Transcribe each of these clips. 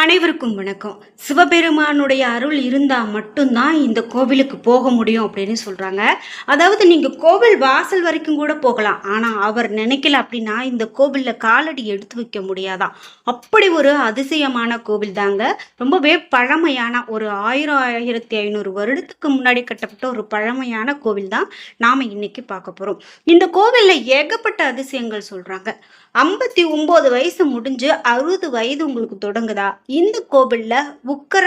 அனைவருக்கும் வணக்கம். சிவபெருமானுடைய அருள் இருந்தா மட்டும்தான் இந்த கோவிலுக்கு போக முடியும் அப்படின்னு சொல்றாங்க. அதாவது நீங்க கோவில் வாசல் வரைக்கும் கூட போகலாம். ஆனா அவர் நினைக்கல அப்படின்னா இந்த கோவில்ல காலடி எடுத்து வைக்க முடியாதாம். அப்படி ஒரு அதிசயமான கோவில் தாங்க. ரொம்பவே பழமையான ஒரு 1000 1500 வருடத்துக்கு முன்னாடி கட்டப்பட்ட ஒரு பழமையான கோவில் தான் நாம இன்னைக்கு பார்க்க போறோம். இந்த கோவில்ல ஏகப்பட்ட அதிசயங்கள் சொல்றாங்க. 59 வயசு முடிஞ்சு 60 வயது உங்களுக்கு தொடங்குதா, இந்த கோவில்ல உக்கர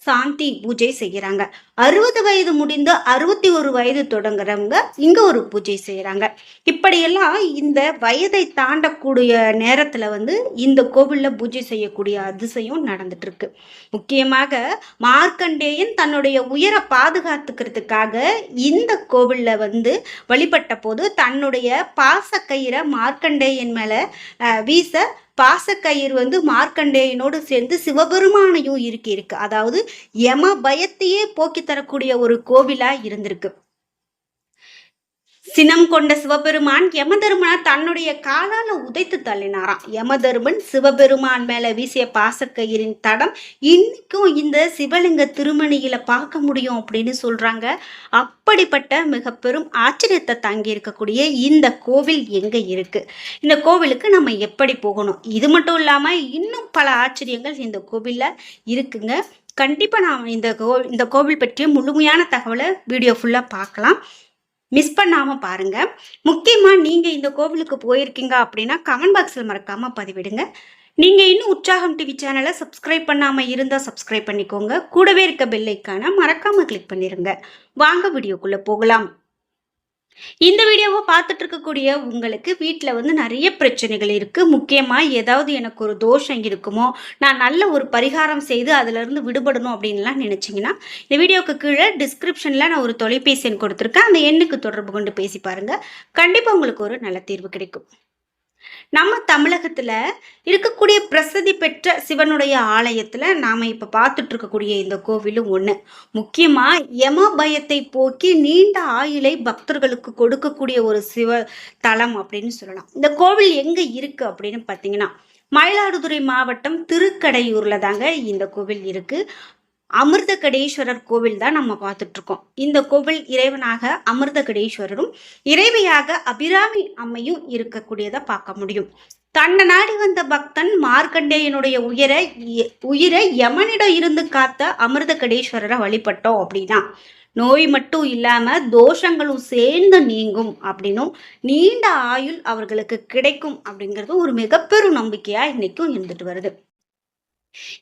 சாந்தி பூஜை செய்யறாங்க. 60 வயது முடிந்து 61 வயது தொடங்குறவங்க இங்க ஒரு பூஜை செய்யறாங்க. இப்படியெல்லாம் இந்த வயதை தாண்டக்கூடிய நேரத்துல இந்த கோவில்ல பூஜை செய்யக்கூடிய அதிசயம் நடந்துட்டு இருக்கு. முக்கியமாக மார்க்கண்டேயன் தன்னுடைய உயரை பாதுகாத்துக்கிறதுக்காக இந்த கோவில்ல வழிபட்ட போது தன்னுடைய பாசக்கயிறை மார்க்கண்டேயன் மேல வீச பாசக்கயிறு மார்க்கண்டேயனோடு சேர்ந்து சிவபெருமானையும் இருக்கு. அதாவது யம பயத்தையே போக்கி தரக்கூடிய ஒரு கோவிலா இருந்திருக்கு. சினம் கொண்ட சிவபெருமான் யமதர்மனை தன்னுடைய காலால உதைத்து தள்ளினாராம். யமதர்மன் சிவபெருமான் மேல வீசிய பாசக்கயிறின் தடம் இன்னைக்கும் இந்த சிவலிங்க திருமணியில பார்க்க முடியும் அப்படின்னு சொல்றாங்க. அப்படிப்பட்ட மிக பெரும் ஆச்சரியத்தை தாங்கி இருக்கக்கூடிய இந்த கோவில் எங்க இருக்கு, இந்த கோவிலுக்கு நம்ம எப்படி போகணும், இது மட்டும் இல்லாம இன்னும் பல ஆச்சரியங்கள் இந்த கோவில்ல இருக்குங்க. கண்டிப்பா நாம் இந்த கோவில் பற்றிய முழுமையான தகவலை வீடியோ ஃபுல்லா பார்க்கலாம். மிஸ் பண்ணாம பாருங்க. முக்கியமா நீங்க இந்த கோவிலுக்கு போயிருக்கீங்க அப்படின்னா கமெண்ட் பாக்ஸ்ல மறக்காம பதிவிடுங்க. நீங்க இன்னும் உற்சாகம் டிவி சேனலை சப்ஸ்கிரைப் பண்ணாம இருந்தா சப்ஸ்கிரைப் பண்ணிக்கோங்க. கூடவே இருக்க பெல் ஐக்கானை மறக்காம கிளிக் பண்ணிருங்க. வாங்க வீடியோக்குள்ள போகலாம். இந்த வீடியோவை பார்த்துட்டு இருக்கக்கூடிய உங்களுக்கு வீட்டில் நிறைய பிரச்சனைகள் இருக்கு. முக்கியமா ஏதாவது எனக்கு ஒரு தோஷம் இருக்குமோ, நான் நல்ல ஒரு பரிகாரம் செய்து அதுல இருந்து விடுபடணும் அப்படின்லாம் நினைச்சீங்கன்னா இந்த வீடியோக்கு கீழே டிஸ்கிரிப்ஷன்ல நான் ஒரு தொலைபேசி எண் கொடுத்துருக்கேன். அந்த எண்ணுக்கு தொடர்பு கொண்டு பேசி பாருங்க. கண்டிப்பா உங்களுக்கு ஒரு நல்ல தீர்வு கிடைக்கும். நம்ம தமிழகத்துல இருக்கக்கூடிய பிரசித்தி பெற்ற சிவனுடைய ஆலயத்துல நாம இப்ப பார்த்துட்டு இருக்கக்கூடிய இந்த கோவிலும் ஒண்ணு. முக்கியமா யம பயத்தை போக்கி நீண்ட ஆயுளை பக்தர்களுக்கு கொடுக்கக்கூடிய ஒரு சிவ தலம் அப்படின்னு சொல்லலாம். இந்த கோவில் எங்க இருக்கு அப்படின்னு பாத்தீங்கன்னா மயிலாடுதுறை மாவட்டம் திருக்கடையூர்ல தாங்க இந்த கோவில் இருக்கு. அமிர்தகடேஸ்வரர் கோவில் தான் நம்ம பார்த்துட்டு இருக்கோம். இந்த கோவில் இறைவனாக அமிர்தகடேஸ்வரரும் இறைவியாக அபிராமி அம்மையும் இருக்கக்கூடியதை பார்க்க முடியும். தன்னை நாடி வந்த பக்தன் மார்க்கண்டேயனுடைய உயிரை யமனிடம் இருந்து காத்த அமிர்தகடேஸ்வரரை வழிபட்டோம் அப்படின்னா நோய் மட்டும் இல்லாம தோஷங்களும் சேர்ந்து நீங்கும் அப்படின்னும் நீண்ட ஆயுள் அவர்களுக்கு கிடைக்கும் அப்படிங்கிறது ஒரு மிகப்பெரும் நம்பிக்கையா இன்னைக்கும் இருந்துட்டு வருது.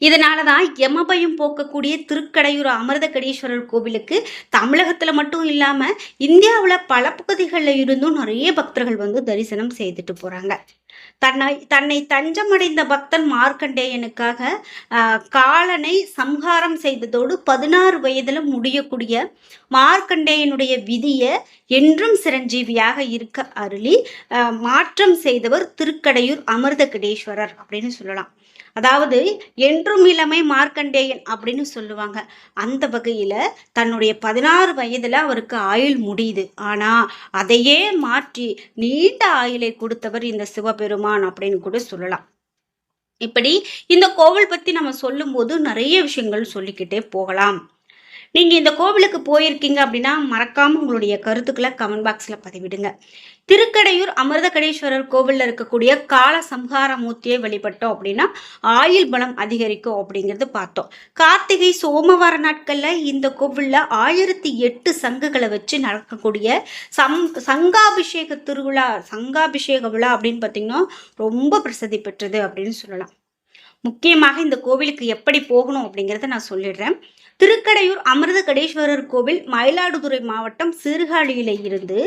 இதனாலதான் யமபயம் போக்கக்கூடிய திருக்கடையூர் அமிர்தகடேஸ்வரர் கோவிலுக்கு தமிழகத்துல மட்டும் இல்லாம இந்தியாவுல பல பகுதிகளில் இருந்தும் நிறைய பக்தர்கள் தரிசனம் செய்துட்டு போறாங்க. தன்னை தஞ்சமடைந்த பக்தன் மார்க்கண்டேயனுக்காக காலனை சம்ஹாரம் செய்ததோடு 16 வயதுல முடியக்கூடிய மார்க்கண்டேயனுடைய விதிய என்றும் சிரஞ்சீவியாக இருக்க அருளி மாற்றம் செய்தவர் திருக்கடையூர் அமிர்தகடேஸ்வரர் அப்படின்னு சொல்லலாம். அதாவது என்றும் இளமை மார்க்கண்டேயன் அப்படின்னு சொல்லுவாங்க. அந்த வகையில தன்னுடைய 16 வயதுல அவருக்கு ஆயுள் முடியுது. ஆனா அதையே மாற்றி நீண்ட ஆயுளை கொடுத்தவர் இந்த சிவபெருமான் அப்படின்னு கூட சொல்லலாம். இப்படி இந்த கோவில் பத்தி நம்ம சொல்லும் போது நிறைய விஷயங்கள் சொல்லிக்கிட்டே போகலாம். நீங்க இந்த கோவிலுக்கு போயிருக்கீங்க அப்படின்னா மறக்காம உங்களுடைய கருத்துக்களை கமெண்ட் பாக்ஸ்ல பதிவிடுங்க. திருக்கடையூர் அமிர்தகடேஸ்வரர் கோவில்ல இருக்கக்கூடிய கால சம்ஹார மூர்த்தியை வழிபட்டோம் அப்படின்னா ஆயுள் பலம் அதிகரிக்கும் அப்படிங்கிறது பார்த்தோம். கார்த்திகை சோமவார நாட்கள்ல இந்த கோவில்ல 1008 சங்குகளை வச்சு நடக்கக்கூடிய சங்காபிஷேக திருவிழா, சங்காபிஷேக விழா அப்படின்னு பார்த்தீங்கன்னா ரொம்ப பிரசித்தி பெற்றது அப்படின்னு சொல்லலாம். முக்கியமாக இந்த கோவிலுக்கு எப்படி போகணும் அப்படிங்கிறத நான் சொல்லிடுறேன். திருக்கடையூர் அமிர்தகடேஸ்வரர் கோவில் மயிலாடுதுறை மாவட்டம் சீர்காழியில இருந்து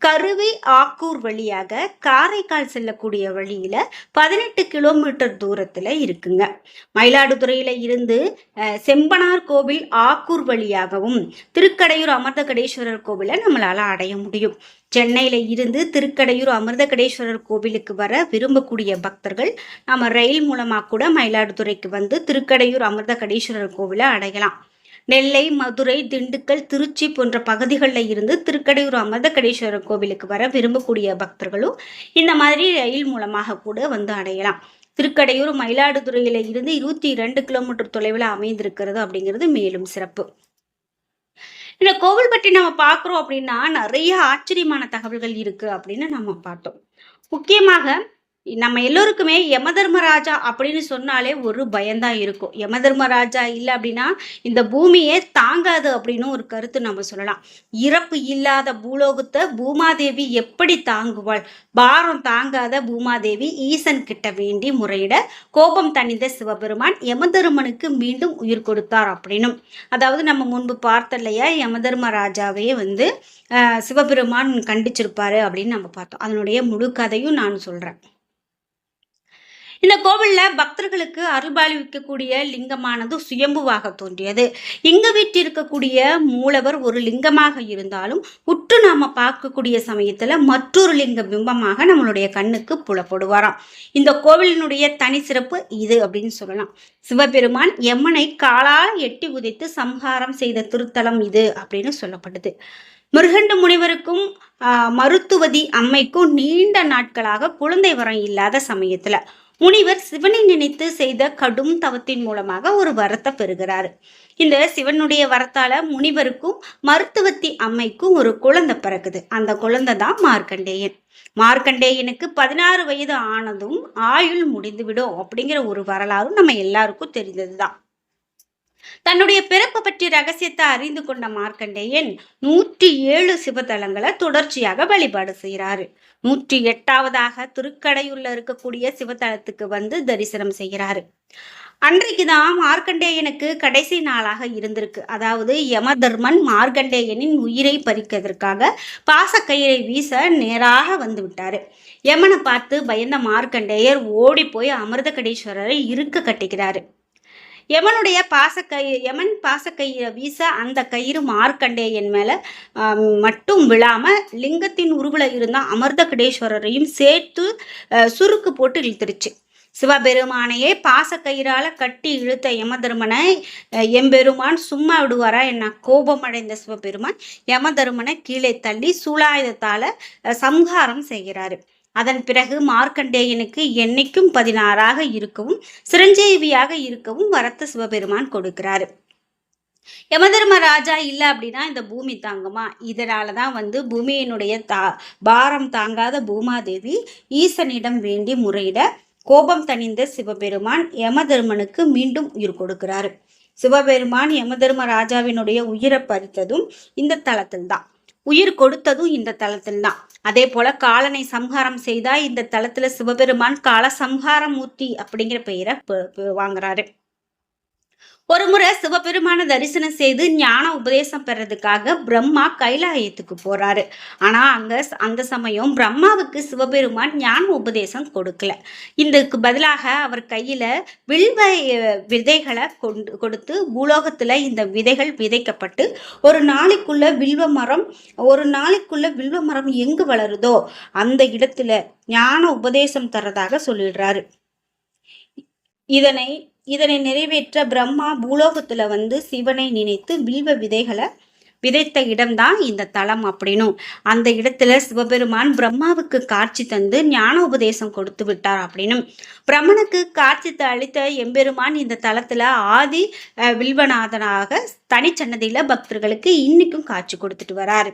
கருவி ஆக்கூர் வழியாக காரைக்கால் செல்லக்கூடிய வழியில 18 கிலோமீட்டர் தூரத்துல இருக்குங்க. மயிலாடுதுறையில இருந்து செம்பனார் கோவில் ஆக்கூர் வழியாகவும் திருக்கடையூர் அமிர்தகடேஸ்வரர் கோவிலை நம்மளால அடைய முடியும். சென்னையில இருந்து திருக்கடையூர் அமிர்தகடேஸ்வரர் கோவிலுக்கு வர விரும்பக்கூடிய பக்தர்கள் நம்ம ரயில் மூலமா கூட மயிலாடுதுறைக்கு திருக்கடையூர் அமிர்தகடேஸ்வரர் கோவிலை அடையலாம். நெல்லை, மதுரை, திண்டுக்கல், திருச்சி போன்ற பகுதிகளில் இருந்து திருக்கடையூர் அமிர்தகடேஸ்வரர் கோவிலுக்கு வர விரும்பக்கூடிய பக்தர்களும் இந்த மாதிரி ரயில் மூலமாக கூட அடையலாம். திருக்கடையூர் மயிலாடுதுறையில இருந்து 22 கிலோமீட்டர் தொலைவில் அமைந்திருக்கிறது அப்படிங்கிறது மேலும் சிறப்பு. இந்த கோவில் பற்றி நம்ம பார்க்குறோம் அப்படின்னா நிறைய ஆச்சரியமான தகவல்கள் இருக்கு அப்படின்னு நம்ம பார்த்தோம். முக்கியமாக நம்ம எல்லோருக்குமே யமதர்மராஜா அப்படின்னு சொன்னாலே ஒரு பயம்தான் இருக்கும். யமதர்மராஜா இல்லை அப்படின்னா இந்த பூமியே தாங்காது அப்படின்னு ஒரு கருத்து நம்ம சொல்லலாம். இறப்பு இல்லாத பூலோகத்தை பூமாதேவி எப்படி தாங்குவாள்? பாரம் தாங்காத பூமாதேவி ஈசன் கிட்ட வேண்டி முறையிட கோபம் தணிந்த சிவபெருமான் யமதர்மனுக்கு மீண்டும் உயிர் கொடுத்தார் அப்படின்னும், அதாவது நம்ம முன்பு பார்த்த இல்லையா யமதர்மராஜாவே சிவபெருமான் கண்டிச்சிருப்பாரு அப்படின்னு நம்ம பார்த்தோம். அதனுடைய முழு கதையும் நான் சொல்றேன். இந்த கோவில்ல பக்தர்களுக்கு அருள்பாலிக்கக்கூடிய லிங்கமானது சுயம்புவாக தோன்றியது. இங்கு வீற்றிருக்கக்கூடிய மூலவர் ஒரு லிங்கமாக இருந்தாலும் உற்று நாம பார்க்கக்கூடிய சமயத்துல மற்றொரு லிங்க பிம்பமாக நம்மளுடைய கண்ணுக்கு புலப்படுவாராம். இந்த கோவிலினுடைய தனி சிறப்பு இது அப்படின்னு சொல்லலாம். சிவபெருமான் யமனை காலால் எட்டி உதைத்து சம்ஹாரம் செய்த திருத்தலம் இது அப்படின்னு சொல்லப்படுது. மிருகண்ட முனிவருக்கும் மருத்துவதி அம்மைக்கும் நீண்ட நாட்களாக குழந்தை வரம் இல்லாத சமயத்துல முனிவர் சிவனை நினைத்து செய்த கடும் தவத்தின் மூலமாக ஒரு வரத்தை பெறுகிறாரு. இந்த சிவனுடைய வரத்தால முனிவருக்கும் மருத்துவத்தி அம்மைக்கும் ஒரு குழந்தை பிறக்குது. அந்த குழந்தை தான் மார்க்கண்டேயன். மார்க்கண்டேயனுக்கு 16 வயது ஆனதும் ஆயுள் முடிந்துவிடும் அப்படிங்கிற ஒரு வரலாறும் நம்ம எல்லாருக்கும் தெரிந்ததுதான். தன்னுடைய பிறப்பு பற்றி ரகசியத்தை அறிந்து கொண்ட மார்க்கண்டேயன் 107 சிவதலங்களை தொடர்ச்சியாக வழிபாடு செய்கிறாரு. 108வதாக திருக்கடையூர்ல இருக்கக்கூடிய சிவதலத்துக்கு தரிசனம் செய்கிறாரு. அன்றைக்குதான் மார்க்கண்டேயனுக்கு கடைசி நாளாக இருந்திருக்கு. அதாவது யமதர்மன் மார்க்கண்டேயனின் உயிரை பறிக்கிறதுக்காக பாசக்கயிறை வீச நேராக வந்து விட்டாரு. யமனை பார்த்து பயந்த மார்க்கண்டேயர் ஓடி போய் அமிர்தகடீஸ்வரரை இருக்க கட்டிக்கிறாரு. யமன் பாசக்கயிறை வீச அந்த கயிறு மார்க்கண்டேயன் மேல மட்டும் விழாம லிங்கத்தின் உருவுல இருந்த அமிர்தகடேஸ்வரரையும் சேர்த்து சுருக்கு போட்டு இழுத்துருச்சு. சிவபெருமானையே பாசக்கயிறால கட்டி இழுத்த யமதர்மனை எம்பெருமான் சும்மா விடுவாரா என்ன? கோபம் அடைந்த சிவபெருமான் யமதர்மனை கீழே தள்ளி சூலாயுதத்தால சம்ஹாரம் செய்கிறாரு. அதன் பிறகு மார்க்கண்டேயனுக்கு என்னைக்கும் 16ஆக இருக்கவும் சிரஞ்சீவியாக இருக்கவும் வரத்த சிவபெருமான் கொடுக்கிறாரு. யமதர்மராஜா இல்லை அப்படின்னா இந்த பூமி தாங்குமா? இதனாலதான் பூமியினுடைய பாரம் தாங்காத பூமாதேவி ஈசனிடம் வேண்டி முறையிட கோபம் தணிந்த சிவபெருமான் யமதர்மனுக்கு மீண்டும் உயிர் கொடுக்கிறாரு. சிவபெருமான் யமதர்மராஜாவினுடைய உயிரை பறித்ததும் இந்த தலத்தில் தான், உயிர் கொடுத்ததும் இந்த தலத்தில் தான். அதே போல காலனை சம்ஹாரம் செய்தா இந்த தலத்துல சிவபெருமான் கால சம்ஹாரமூர்த்தி அப்படிங்கிற பெயரை வாங்குறாரு. ஒரு முறை சிவபெருமான தரிசனம் செய்து ஞான உபதேசம் பெறதுக்காக பிரம்மா கைலாயத்துக்கு போறாரு. ஆனா அந்த சமயம் பிரம்மாவுக்கு சிவபெருமான் ஞான உபதேசம் கொடுக்கல. இதுக்கு பதிலாக அவர் கையில வில்வ விதைகளை கொடுத்து பூலோகத்துல இந்த விதைகள் விதைக்கப்பட்டு ஒரு நாளைக்குள்ள வில்வ மரம் எங்கு வளருதோ அந்த இடத்துல ஞான உபதேசம் தரதாக சொல்லிடுறாரு. இதனை நிறைவேற்ற பிரம்மா பூலோகத்துல சிவனை நினைத்து வில்வ விதைகளை விதைத்த இடம்தான் இந்த தலம் அப்படின்னும், அந்த இடத்துல சிவபெருமான் பிரம்மாவுக்கு காட்சி தந்து ஞான உபதேசம் கொடுத்து விட்டார் அப்படின்னும், பிரம்மனுக்கு காட்சி அளித்த எம்பெருமான் இந்த தலத்துல ஆதி வில்வநாதனாக தனிச்சன்னதியில பக்தர்களுக்கு இன்னைக்கும் காட்சி கொடுத்துட்டு வராரு.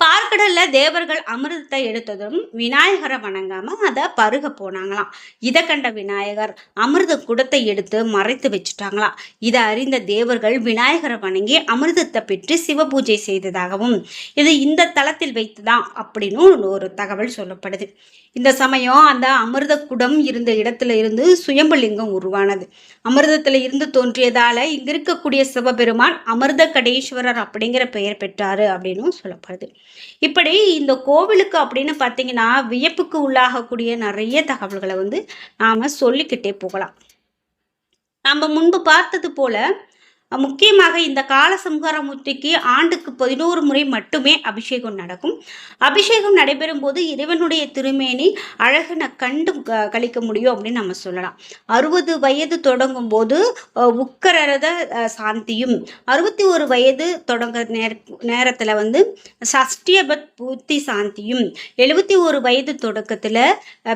பார்க்கடல்ல தேவர்கள் அமிர்தத்தை எடுத்ததும் விநாயகரை வணங்காம அதை பருக போனாங்களாம். இதை கண்ட விநாயகர் அமிர்த குடத்தை எடுத்து மறைத்து வச்சுட்டாங்களாம். இதை அறிந்த தேவர்கள் விநாயகரை வணங்கி அமிர்தத்தை பெற்று சிவ பூஜை செய்ததாகவும் இது இந்த தலத்தில் வைத்துதான் அப்படின்னு ஒரு தகவல் சொல்லப்படுது. இந்த சமயம் அந்த அமிர்த குடம் இருந்த இடத்துல இருந்து சுயம்புலிங்கம் உருவானது. அமிர்தத்துல இருந்து தோன்றியதால இங்க இருக்கக்கூடிய சிவபெருமான் அமிர்த கடேஸ்வரர் அப்படிங்கிற பெயர் பெற்றாரு அப்படின்னு சொல்லப்படுது. இப்படி இந்த கோவிலுக்கு அப்படின்னு பார்த்தீங்கன்னா வியப்புக்கு உள்ளாகக்கூடிய நிறைய தகவல்களை நாம சொல்லிக்கிட்டே போகலாம். நம்ம முன்பு பார்த்தது போல முக்கியமாக இந்த காலசம்ஹாரமூர்த்திக்கு ஆண்டுக்கு 11 முறை மட்டுமே அபிஷேகம் நடக்கும். அபிஷேகம் நடைபெறும் போது இறைவனுடைய திருமேனி அழகு கண்டு கழிக்க முடியும் அப்படின்னு நம்ம சொல்லலாம். 60 வயது தொடங்கும் போது உக்கரரத சாந்தியும், 61 வயது தொடங்க நேரத்தில் வந்து சஷ்டியபத் பூர்த்தி சாந்தியும், 71 வயது தொடக்கத்தில்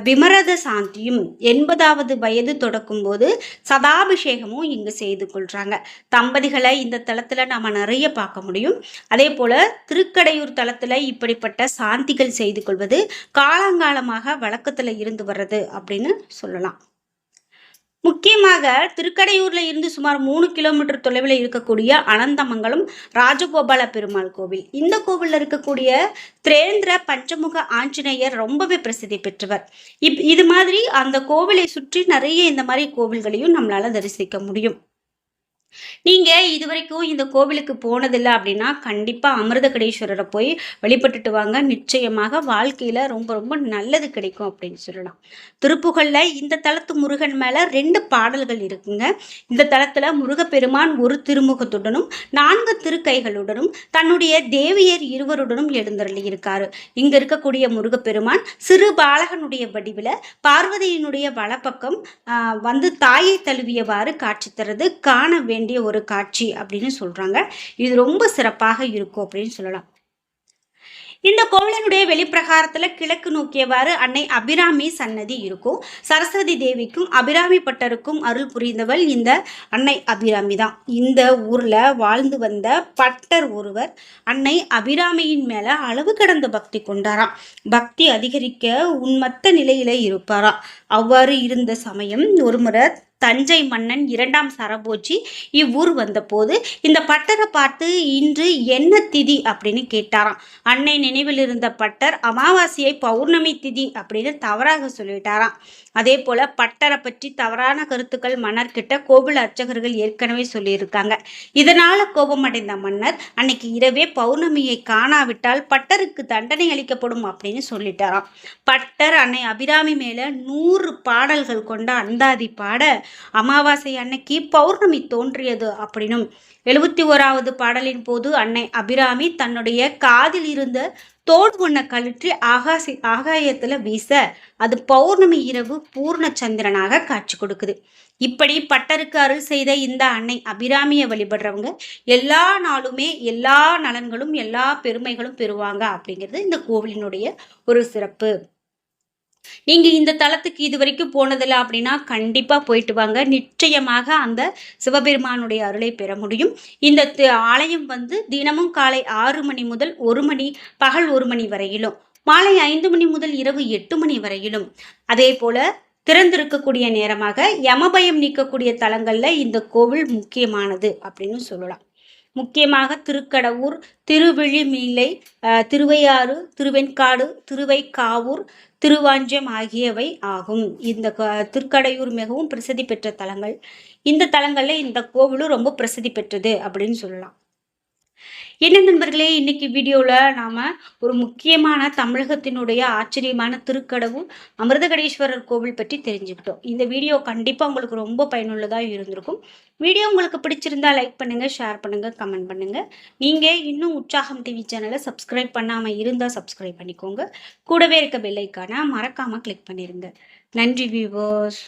விமரத சாந்தியும், 80வது வயது தொடக்கும் போது சதாபிஷேகமும் இங்கு செய்து கொள்றாங்க. தம்பதிகளை இந்த தளத்துல நாம நிறைய பார்க்க முடியும். அதே போல திருக்கடையூர் தளத்துல இப்படிப்பட்ட சாந்திகள் செய்து கொள்வது காலங்காலமாக வழக்கத்துல இருந்து வர்றது அப்படின்னு சொல்லலாம். முக்கியமாக திருக்கடையூர்ல இருந்து சுமார் 3 கிலோமீட்டர் தொலைவில் இருக்கக்கூடிய அனந்தமங்கலம் ராஜகோபால பெருமாள் கோவில். இந்த கோவில்ல இருக்கக்கூடிய திரேந்திர பஞ்சமுக ஆஞ்சநேயர் ரொம்பவே பிரசித்தி பெற்றவர். இது மாதிரி அந்த கோவிலை சுற்றி நிறைய இந்த மாதிரி கோவில்களையும் நம்மளால தரிசிக்க முடியும். நீங்க இதுவரைக்கும் இந்த கோவிலுக்கு போனதில்லை அப்படின்னா கண்டிப்பா அமிர்தகடேஸ்வரரை போய் வழிபட்டுட்டு வாங்க. நிச்சயமாக வாழ்க்கையில ரொம்ப ரொம்ப நல்லது கிடைக்கும் அப்படின்னு சொல்லலாம். திருப்புகழ்ல இந்த தலத்து முருகன் மேல 2 பாடல்கள் இருக்குங்க. இந்த தலத்துல முருகப்பெருமான் ஒரு திருமுகத்துடனும் 4 திருக்கைகளுடனும் தன்னுடைய தேவியர் இருவருடனும் எழுந்தருளி இருக்காரு. இங்க இருக்கக்கூடிய முருகப்பெருமான் சிறு பாலகனுடைய வடிவில பார்வதியினுடைய வலப்பக்கம் வந்து தாயை தழுவியவாறு காட்சி தருது காண வேண்டிய ஒரு காட்சி அப்படின்னு சொல்றாங்க. இது ரொம்ப சிறப்பாக இருக்கும் அப்படின்னு சொல்லலாம். இந்த கோவிலினுடைய வெளிப்பிரகாரத்துல கிழக்கு நோக்கியவாறு அன்னை அபிராமி சன்னதி இருக்கும். சரஸ்வதி தேவிக்கும் அபிராமி பட்டருக்கும் அருள் புரிந்தவள் இந்த அன்னை அபிராமி தான். இந்த ஊர்ல வாழ்ந்து வந்த பட்டர் ஒருவர் அன்னை அபிராமியின் மேல அளவு கடந்த பக்தி கொண்டாராம். பக்தி அதிகரிக்க உன்மத்த நிலையில இருப்பாராம். அவ்வாறு இருந்த சமயம் ஒருமுறை தஞ்சை மன்னன் 2ஆம் சரபோஜி இவ்வூர் வந்தபோது இந்த பட்டரை பார்த்து இன்று என்ன திதி அப்படின்னு கேட்டாராம். அன்னை நினைவில் இருந்த பட்டர் அமாவாசையை பௌர்ணமி திதி அப்படின்னு தவறாக சொல்லிட்டாராம். அதே போல பட்டரை பற்றி தவறான கருத்துக்கள் மன்னர்கிட்ட கோவில் அர்ச்சகர்கள் ஏற்கனவே சொல்லியிருக்காங்க. இதனால கோபமடைந்த மன்னர் அன்னைக்கு இரவே பௌர்ணமியை காணாவிட்டால் பட்டருக்கு தண்டனை அளிக்கப்படும் அப்படின்னு சொல்லிட்டாராம். பட்டர் அன்னை அபிராமி மேல 100 பாடல்கள் கொண்ட அந்தாதி பாட அமாவாசை அன்னைக்கு பௌர்ணமி தோன்றியது அப்படின்னும் 71வது பாடலின் போது அன்னை அபிராமி தன்னுடைய காதில் இருந்த தோடு ஒன்ன கழற்றி ஆகாயத்துல வீச அது பௌர்ணமி இரவு பூர்ண சந்திரனாக காட்சி கொடுக்குது. இப்படி பட்டருக்கு அருள் செய்த இந்த அன்னை அபிராமியை வழிபடுறவங்க எல்லா நாளுமே எல்லா நலன்களும் எல்லா பெருமைகளும் பெறுவாங்க அப்படிங்கிறது இந்த கோவிலினுடைய ஒரு சிறப்பு. நீங்க இந்த தலத்துக்கு இது வரைக்கும் போனதில்லை அப்படின்னா கண்டிப்பா போயிட்டு வாங்க. நிச்சயமாக அந்த சிவபெருமானுடைய அருளை பெற முடியும். இந்த ஆலயம் வந்து தினமும் காலை 6 மணி முதல் 1 மணி, பகல் 1 மணி வரையிலும், மாலை 5 மணி முதல் இரவு 8 மணி வரையிலும், அதே போல திறந்திருக்கக்கூடிய நேரமாக யமபயம் நீக்கக்கூடிய தலங்கள்ல இந்த கோவில் முக்கியமானது அப்படின்னு சொல்லலாம். முக்கியமாக திருக்கடவூர், திருவிழிமீலை, திருவையாறு, திருவெண்காடு, திருவைக்காவூர், திருவாஞ்சம் ஆகியவை ஆகும். இந்த திருக்கடையூர் மிகவும் பிரசித்தி பெற்ற தலங்கள். இந்த தலங்கள்ல இந்த கோவிலும் ரொம்ப பிரசித்தி பெற்றது அப்படின்னு சொல்லலாம். என்ன நண்பர்களே, இன்னைக்கு வீடியோவில் நாம் ஒரு முக்கியமான தமிழகத்தினுடைய ஆச்சரியமான திருக்கடவூர் அமிர்தகடேஸ்வரர் கோவில் பற்றி தெரிஞ்சுக்கிட்டோம். இந்த வீடியோ கண்டிப்பாக உங்களுக்கு ரொம்ப பயனுள்ளதாக இருந்திருக்கும். வீடியோ உங்களுக்கு பிடிச்சிருந்தா லைக் பண்ணுங்கள், ஷேர் பண்ணுங்கள், கமெண்ட் பண்ணுங்கள். நீங்கள் இன்னும் உற்சாகம் டிவி சேனலை சப்ஸ்கிரைப் பண்ணாமல் இருந்தால் சப்ஸ்கிரைப் பண்ணிக்கோங்க. கூடவே இருக்க பெல் ஐக்கானை மறக்காமல் கிளிக் பண்ணிடுங்க. நன்றி வியூவர்ஸ்.